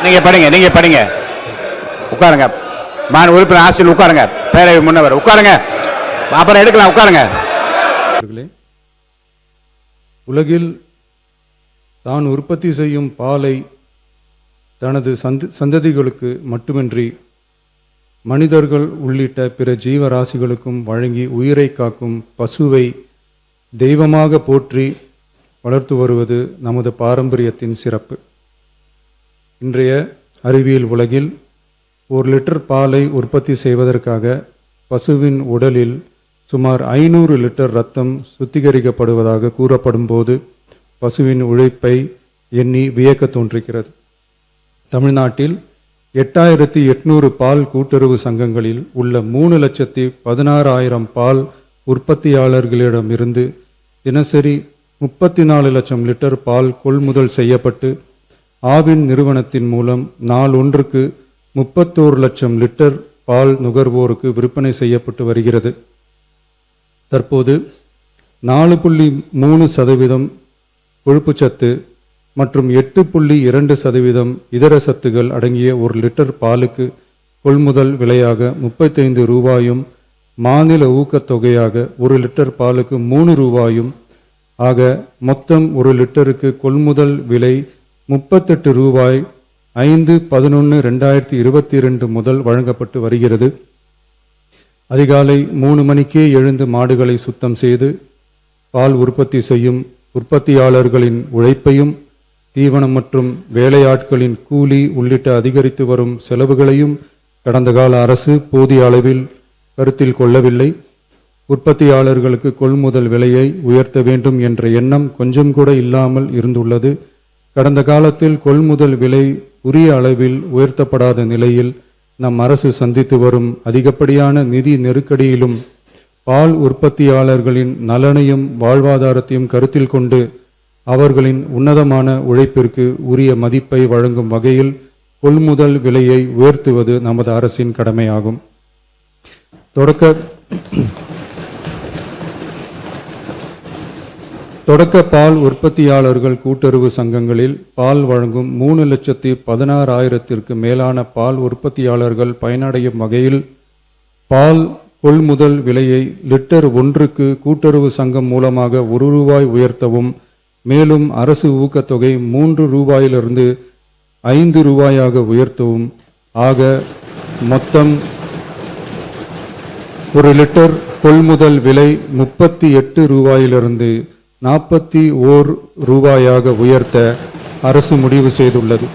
நீங்க படிங்க, நீங்க படிங்க. உட்காருங்க. மாநில உறுப்பினர் ஆசிரியர் உட்காருங்க. பேரவை முன்னவர் உட்காருங்க. அப்புறம் எடுக்கலாம். உட்காருங்க. உலகில் தான் உற்பத்தி செய்யும் பாலை தனது சந்ததிகளுக்கு மட்டுமின்றி மனிதர்கள் உள்ளிட்ட பிற ஜீவராசிகளுக்கும் வழங்கி உயிரை காக்கும் பசுவை தெய்வமாக போற்றி வளர்த்து வருவது நமது பாரம்பரியத்தின் சிறப்பு. இன்றைய அறிவியல் உலகில் 1 லிட்டர் பாலை உற்பத்தி செய்வதற்காக பசுவின் உடலில் சுமார் 500 லிட்டர் இரத்தம் சுத்திகரிக்கப்படுவதாக கூறப்படும் போது பசுவின் உழைப்பை எண்ணி வியக்க தோன்றுகிறது. தமிழ்நாட்டில் 8800 பால் கூட்டுறவு சங்கங்களில் உள்ள 3,16,000 பால் உற்பத்தியாளர்களிடமிருந்து தினசரி 34 லட்சம் லிட்டர் பால் கொள்முதல் செய்யப்பட்டு ஆவின் நிறுவனத்தின் மூலம் நாளொன்றுக்கு 31 லட்சம் லிட்டர் பால் நுகர்வோருக்கு விற்பனை செய்யப்பட்டு வருகிறது. தற்போது 4.3% கொழுப்புச்சத்து மற்றும் 8.2% இதர சத்துகள் அடங்கிய 1 லிட்டர் பாலுக்கு கொள்முதல் விலையாக 35 ரூபாயும் மாநில ஊக்கத்தொகையாக 1 லிட்டர் பாலுக்கு 3 ரூபாயும் ஆக மொத்தம் 1 லிட்டருக்கு கொள்முதல் விலை 38 ரூபாய் 5/11/2022 முதல் வழங்கப்பட்டு வருகிறது. அதிகாலை 3 மணிக்கே எழுந்து மாடுகளை சுத்தம் செய்து பால் உற்பத்தி செய்யும் உற்பத்தியாளர்களின் உழைப்பையும் தீவனம் மற்றும் வேலையாட்களின் கூலி உள்ளிட்ட அதிகரித்து வரும் செலவுகளையும் கடந்த கால அரசு போதிய அளவில் கருத்தில் கொள்ளவில்லை. உற்பத்தியாளர்களுக்கு கொள்முதல் விலையை உயர்த்த வேண்டும் என்ற எண்ணம் கொஞ்சம் கூட இல்லாமல் இருந்துள்ளது. கடந்த காலத்தில் கொள்முதல் விலை உரிய அளவில் உயர்த்தப்படாத நிலையில் நம் அரசு சந்தித்து வரும் அதிகப்படியான நிதி நெருக்கடியிலும் பால் உற்பத்தியாளர்களின் நலனையும் வாழ்வாதாரத்தையும் கருத்தில் கொண்டு அவர்களின் உன்னதமான உழைப்பிற்கு உரிய மதிப்பை வழங்கும் வகையில் கொள்முதல் விலையை உயர்த்துவது நமது அரசின் கடமையாகும். தொடக்க பால் உற்பத்தியாளர்கள் கூட்டுறவு சங்கங்களில் பால் வழங்கும் 3,16,000 மேலான பால் உற்பத்தியாளர்கள் பயனடையும் வகையில் பால் கொள்முதல் விலையை லிட்டர் ஒன்றுக்கு கூட்டுறவு சங்கம் மூலமாக 1 ரூபாய் உயர்த்தவும், மேலும் அரசு ஊக்கத்தொகை 3 ரூபாயிலிருந்து 5 ரூபாயாக உயர்த்தவும் ஆக மொத்தம் 1 லிட்டர் கொள்முதல் விலை 38 ரூபாயிலிருந்து 41 ரூபாயாக உயர்த்த அரசு முடிவு செய்துள்ளது.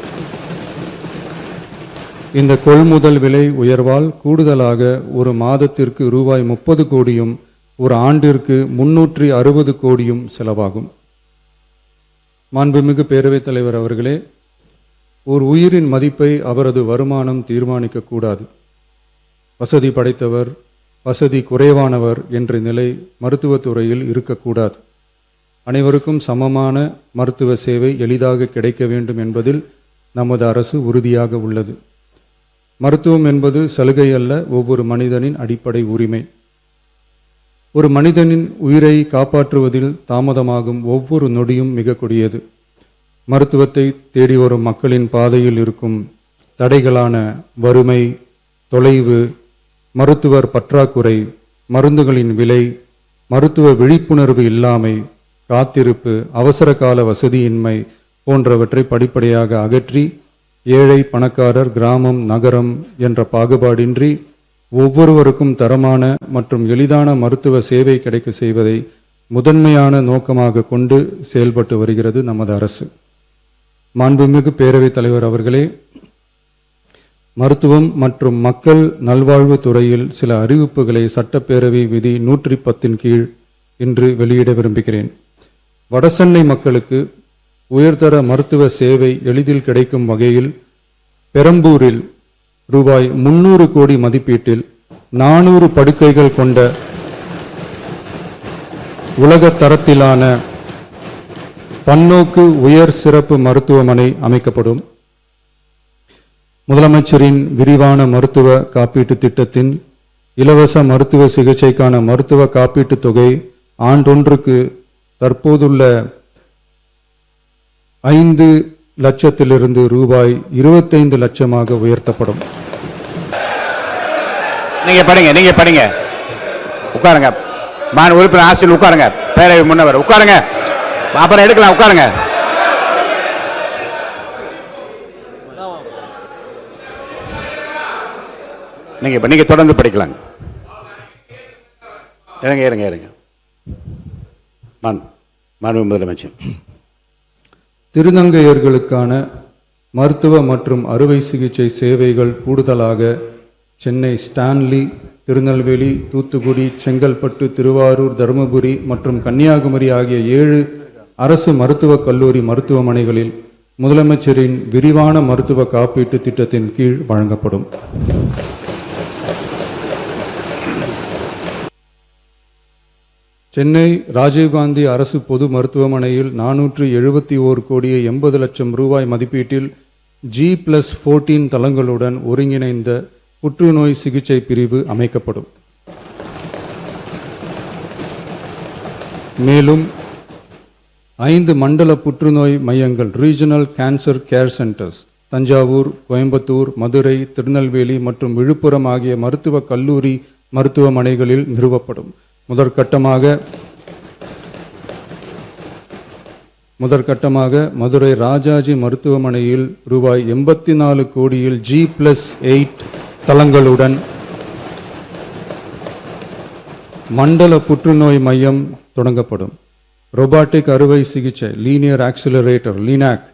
இந்த கொள்முதல் விலை உயர்வால் கூடுதலாக ஒரு மாதத்திற்கு ரூபாய் 30 கோடியும் ஒரு ஆண்டிற்கு 360 கோடியும் செலவாகும். மாண்புமிகு பேரவைத் தலைவர் அவர்களே, ஒரு உயிரின் மதிப்பை அவரது வருமானம் தீர்மானிக்க கூடாது. வசதி படைத்தவர், வசதி குறைவானவர் என்ற நிலை மருத்துவத்துறையில் இருக்கக்கூடாது. அனைவருக்கும் சமமான மருத்துவ சேவை எளிதாக கிடைக்க வேண்டும் என்பதில் நமது அரசு உறுதியாக உள்ளது. மருத்துவம் என்பது சலுகை அல்ல, ஒவ்வொரு மனிதனின் அடிப்படை உரிமை. ஒரு மனிதனின் உயிரை காப்பாற்றுவதில் தாமதமாகும் ஒவ்வொரு நொடியும் மிக கொடியது. மருத்துவத்தை தேடி வரும் மக்களின் பாதையில் இருக்கும் தடைகளான வறுமை, தொலைவு, மருத்துவர் பற்றாக்குறை, மருந்துகளின் விலை, மருத்துவ விழிப்புணர்வு இல்லாமை, காத்திருப்பு, அவசர கால வசதியின்மை போன்றவற்றை படிப்படியாக அகற்றி ஏழை, பணக்காரர், கிராமம், நகரம் என்ற பாகுபாடின்றி ஒவ்வொருவருக்கும் தரமான மற்றும் எளிதான மருத்துவ சேவை கிடைக்க செய்வதை முதன்மையான நோக்கமாக கொண்டு செயல்பட்டு வருகிறது நமது அரசு. மாண்புமிகு பேரவைத் தலைவர் அவர்களே, மருத்துவம் மற்றும் மக்கள் நல்வாழ்வு துறையில் சில அறிவிப்புகளை சட்டப்பேரவை விதி 110 கீழ் இன்று வெளியிட விரும்புகிறேன். வடசென்னை மக்களுக்கு உயர்தர மருத்துவ சேவை எளிதில் கிடைக்கும் வகையில் பெரம்பூரில் ரூபாய் 300 கோடி மதிப்பீட்டில் 400 படுக்கைகள் கொண்ட உலக தரத்திலான பன்னோக்கு உயர் சிறப்பு மருத்துவமனை அமைக்கப்படும். முதலமைச்சரின் விரிவான மருத்துவ காப்பீட்டு திட்டத்தின் இலவச மருத்துவ சிகிச்சைக்கான மருத்துவ காப்பீட்டு தொகை ஆண்டொன்றுக்கு தற்போதுள்ள லட்சத்திலிருந்து ரூபாய் 25 லட்சமாக உயர்த்தப்படும். நீங்க படிங்க உட்காருங்க. மாநில உறுப்பினர் ஆசிரியர் உட்காருங்க. பேரவை முன்னவர் உட்காருங்க. அப்புறம் எடுக்கலாம். உட்காருங்க. நீங்க தொடர்ந்து படிக்கலாங்க. இருங்க. மாண்பு முதலமைச்சர். திருநங்கையர்களுக்கான மருத்துவ மற்றும் அறுவை சிகிச்சை சேவைகள் கூடுதலாக சென்னை ஸ்டான்லி, திருநெல்வேலி, தூத்துக்குடி, செங்கல்பட்டு, திருவாரூர், தருமபுரி மற்றும் கன்னியாகுமரி ஆகிய 7 அரசு மருத்துவக் கல்லூரி மருத்துவமனைகளில் முதலமைச்சரின் விரிவான மருத்துவ காப்பீட்டு திட்டத்தின் கீழ் வழங்கப்படும். சென்னை ராஜீவ்காந்தி அரசு பொது மருத்துவமனையில் 471 கோடியே 80 லட்சம் ரூபாய் மதிப்பீட்டில் G+14 தளங்களுடன் ஒருங்கிணைந்த புற்றுநோய் சிகிச்சை பிரிவு அமைக்கப்படும். மேலும் 5 மண்டல புற்றுநோய் மையங்கள் regional cancer care centres Thanjavur, Coimbatore, Madurai, Tirunelveli மற்றும் விழுப்புரம் ஆகிய மருத்துவக் கல்லூரி மருத்துவமனைகளில் நிறுவப்படும். முதற்கட்டமாக மதுரை ராஜாஜி மருத்துவமனையில் ரூபாய் 84 கோடியில் G+8 தளங்களுடன் மண்டல புற்றுநோய் மையம் தொடங்கப்படும். ரோபாட்டிக் அறுவை சிகிச்சை லீனியர் ஆக்சிலரேட்டர் லீனாக்,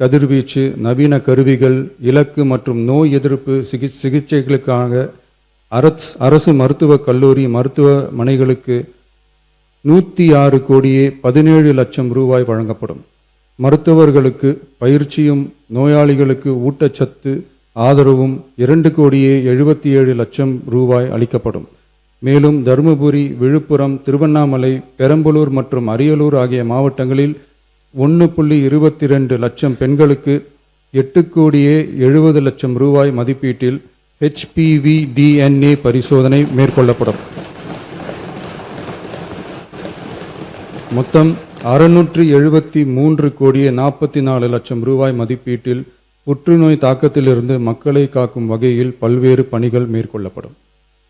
கதிர்வீச்சு, நவீன கருவிகள், இலக்கு மற்றும் நோய் எதிர்ப்பு சிகிச்சைகளுக்காக அரசு மருத்துவக் கல்லூரி மருத்துவமனைகளுக்கு 106 கோடியே 17 லட்சம் ரூபாய் வழங்கப்படும். மருத்துவர்களுக்கு பயிற்சியும் நோயாளிகளுக்கு ஊட்டச்சத்து ஆதரவும் 2 கோடியே 77 லட்சம் ரூபாய் அளிக்கப்படும். மேலும் தருமபுரி, விழுப்புரம், திருவண்ணாமலை, பெரம்பலூர் மற்றும் அரியலூர் ஆகிய மாவட்டங்களில் 1.22 லட்சம் பெண்களுக்கு 8 கோடியே 70 லட்சம் ரூபாய் மதிப்பீட்டில் HPV DNA பரிசோதனை மேற்கொள்ளப்படும். மொத்தம் 673 கோடியே 44 லட்சம் ரூபாய் மதிப்பீட்டில் புற்றுநோய் தாக்கத்திலிருந்து மக்களை காக்கும் வகையில் பல்வேறு பணிகள் மேற்கொள்ளப்படும்.